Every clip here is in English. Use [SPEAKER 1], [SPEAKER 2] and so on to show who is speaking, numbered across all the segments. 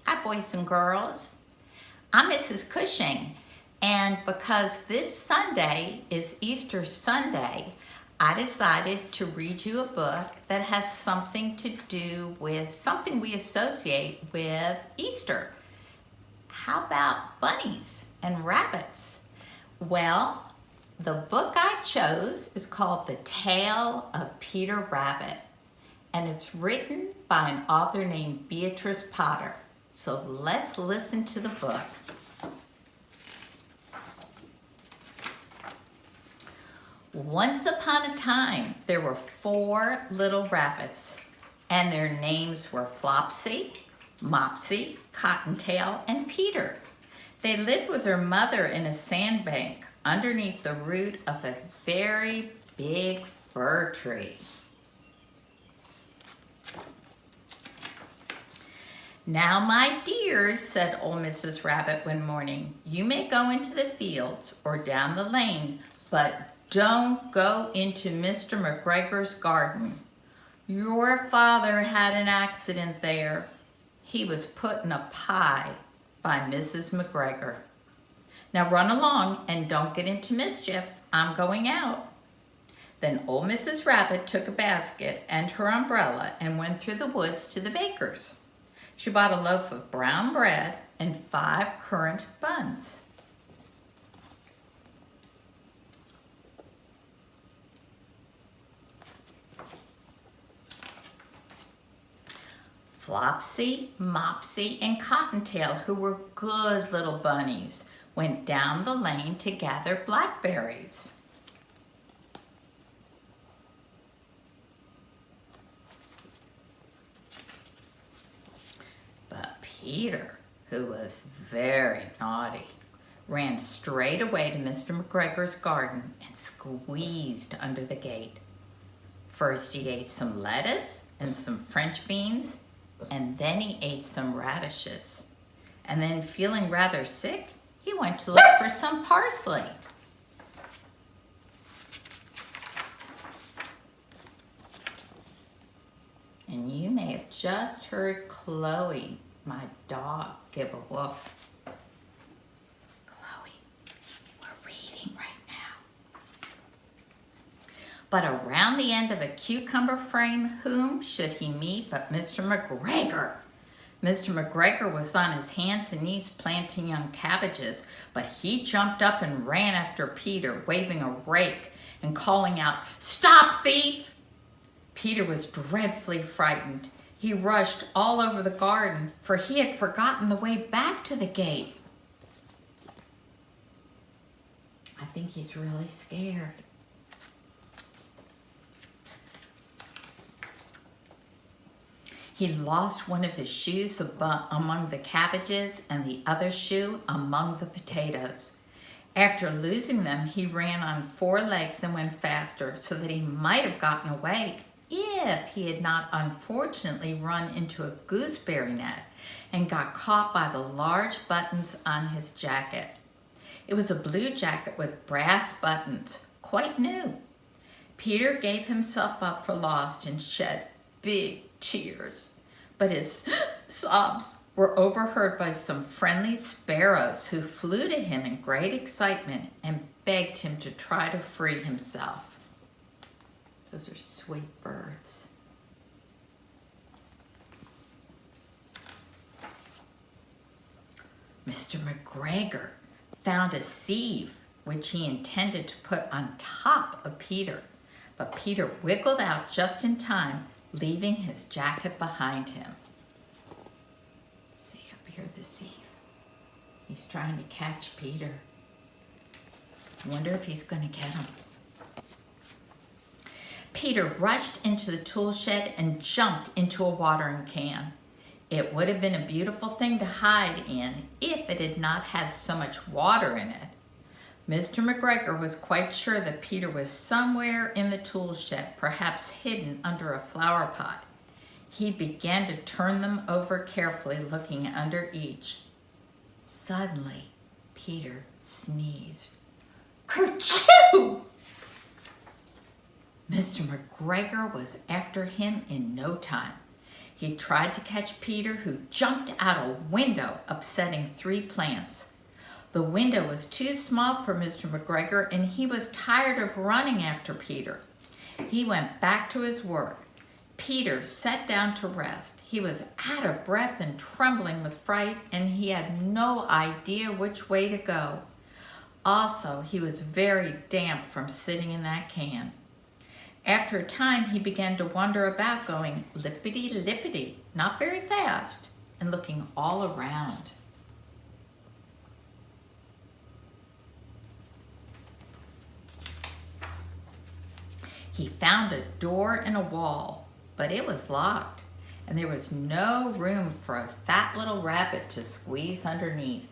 [SPEAKER 1] Hi, boys and girls. I'm Mrs. Cushing, and because this Sunday is Easter Sunday, I decided to read you a book that has something to do with something we associate with Easter. How about bunnies and rabbits? Well, the book I chose is called The Tale of Peter Rabbit, and it's written by an author named Beatrix Potter. So let's listen to the book. Once upon a time, there were 4 little rabbits, and their names were Flopsy, Mopsy, Cottontail, and Peter. They lived with their mother in a sandbank underneath the root of a very big fir tree. "Now, my dears," said old Mrs. Rabbit one morning, "you may go into the fields or down the lane, but don't go into Mr. McGregor's garden. Your father had an accident there. He was put in a pie by Mrs. McGregor. Now run along and don't get into mischief. I'm going out." Then old Mrs. Rabbit took a basket and her umbrella and went through the woods to the baker's. She bought a loaf of brown bread and 5 currant buns. Flopsy, Mopsy, and Cottontail, who were good little bunnies, went down the lane to gather blackberries. But Peter, who was very naughty, ran straight away to Mr. McGregor's garden and squeezed under the gate. First he ate some lettuce and some French beans, and then he ate some radishes. And then, feeling rather sick, he went to look for some parsley. And you may have just heard Chloe, my dog, give a woof. Chloe, we're reading right now. But around the end of a cucumber frame, whom should he meet but Mr. McGregor? Mr. McGregor was on his hands and knees planting young cabbages, but he jumped up and ran after Peter, waving a rake and calling out, "Stop, thief!" Peter was dreadfully frightened. He rushed all over the garden, for he had forgotten the way back to the gate. I think he's really scared. He lost one of his shoes among the cabbages and the other shoe among the potatoes. After losing them, he ran on 4 legs and went faster, so that he might have gotten away if he had not unfortunately run into a gooseberry net and got caught by the large buttons on his jacket. It was a blue jacket with brass buttons, quite new. Peter gave himself up for lost and shed big tears, but his sobs were overheard by some friendly sparrows who flew to him in great excitement and begged him to try to free himself. Those are sweet birds. Mr. McGregor found a sieve which he intended to put on top of Peter, but Peter wiggled out just in time, leaving his jacket behind him. See up here, the sieve. He's trying to catch Peter. I wonder if he's going to get him. Peter rushed into the tool shed and jumped into a watering can. It would have been a beautiful thing to hide in if it had not had so much water in it. Mr. McGregor was quite sure that Peter was somewhere in the tool shed, perhaps hidden under a flower pot. He began to turn them over carefully, looking under each. Suddenly, Peter sneezed. Kerchoo! Mr. McGregor was after him in no time. He tried to catch Peter, who jumped out a window, upsetting 3 plants. The window was too small for Mr. McGregor, and he was tired of running after Peter. He went back to his work. Peter sat down to rest. He was out of breath and trembling with fright, and he had no idea which way to go. Also, he was very damp from sitting in that can. After a time, he began to wander about, going lippity-lippity, not very fast, and looking all around. He found a door in a wall, but it was locked, and there was no room for a fat little rabbit to squeeze underneath.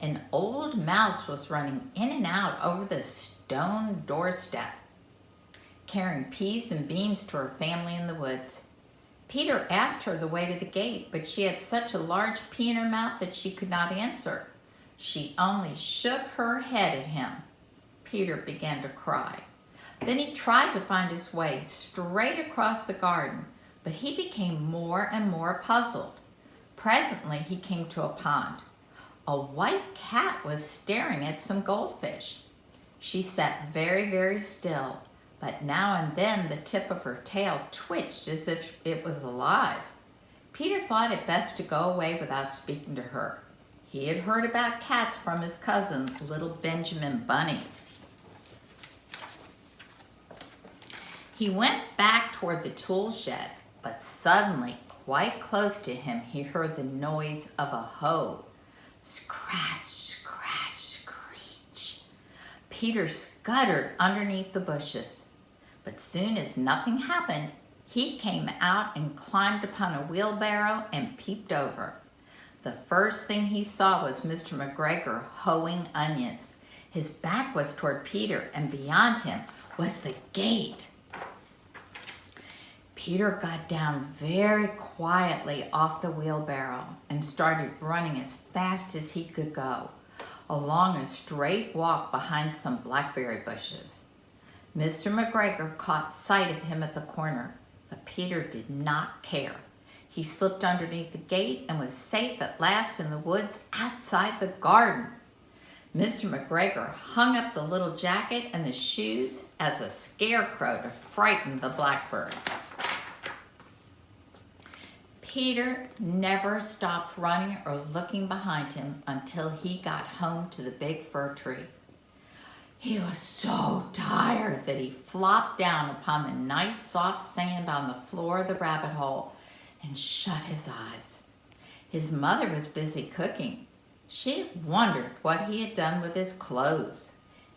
[SPEAKER 1] An old mouse was running in and out over the stone doorstep, carrying peas and beans to her family in the woods. Peter asked her the way to the gate, but she had such a large pea in her mouth that she could not answer. She only shook her head at him. Peter began to cry. Then he tried to find his way straight across the garden, but he became more and more puzzled. Presently, he came to a pond. A white cat was staring at some goldfish. She sat very, very still, but now and then the tip of her tail twitched as if it was alive. Peter thought it best to go away without speaking to her. He had heard about cats from his cousin, little Benjamin Bunny. He went back toward the tool shed, but suddenly, quite close to him, he heard the noise of a hoe. Scratch, scratch, screech. Peter scuttered underneath the bushes, but soon as nothing happened, he came out and climbed upon a wheelbarrow and peeped over. The first thing he saw was Mr. McGregor hoeing onions. His back was toward Peter, and beyond him was the gate. Peter got down very quietly off the wheelbarrow and started running as fast as he could go, along a straight walk behind some blackberry bushes. Mr. McGregor caught sight of him at the corner, but Peter did not care. He slipped underneath the gate and was safe at last in the woods outside the garden. Mr. McGregor hung up the little jacket and the shoes as a scarecrow to frighten the blackbirds. Peter never stopped running or looking behind him until he got home to the big fir tree. He was so tired that he flopped down upon the nice soft sand on the floor of the rabbit hole and shut his eyes. His mother was busy cooking. She wondered what he had done with his clothes.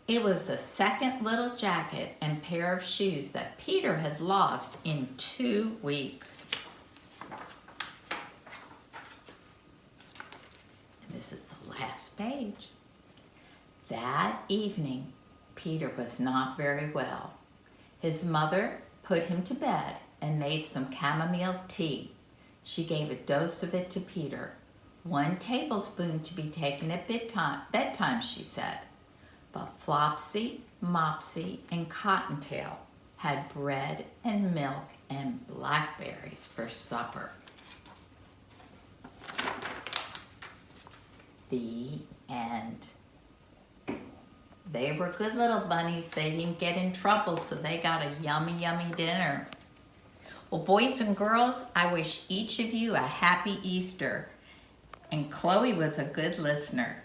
[SPEAKER 1] It was the second little jacket and pair of shoes that Peter had lost in 2 weeks. And this is the last page. That evening, Peter was not very well. His mother put him to bed and made some chamomile tea. She gave a dose of it to Peter. 1 tablespoon to be taken at bedtime, she said. But Flopsy, Mopsy, and Cottontail had bread and milk and blackberries for supper. The end. They were good little bunnies. They didn't get in trouble, so they got a yummy, yummy dinner. Well, boys and girls, I wish each of you a happy Easter. And Chloe was a good listener.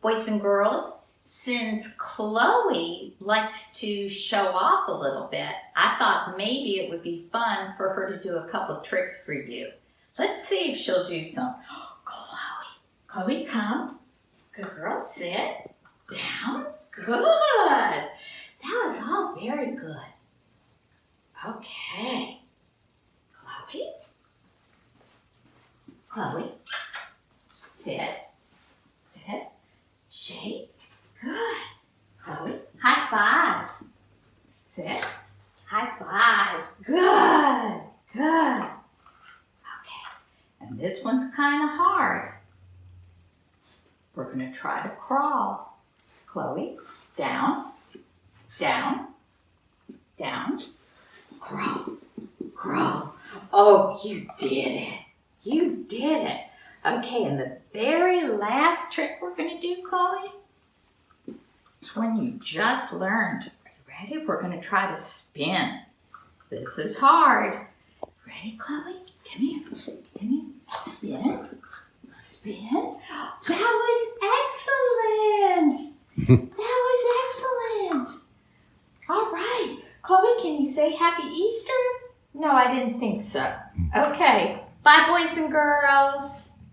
[SPEAKER 1] Boys and girls, since Chloe likes to show off a little bit, I thought maybe it would be fun for her to do a couple tricks for you. Let's see if she'll do some. Chloe, come. Good girl, sit down. Good. That was all very good. Okay. Chloe, sit, shake. Good. Chloe, high five. Sit, high five. Good. Okay, and this one's kind of hard. We're going to try to crawl. Chloe, down. Crawl, crawl. Oh, you did it. You did it. Okay, and the very last trick we're going to do, Chloe, is when you just learned. Are you ready? We're going to try to spin. This is hard. Ready, Chloe? Come here. Come here. Spin. Spin. That was excellent. That was excellent. All right. Chloe, can you say Happy Easter? No, I didn't think so. Okay. Bye, boys and girls.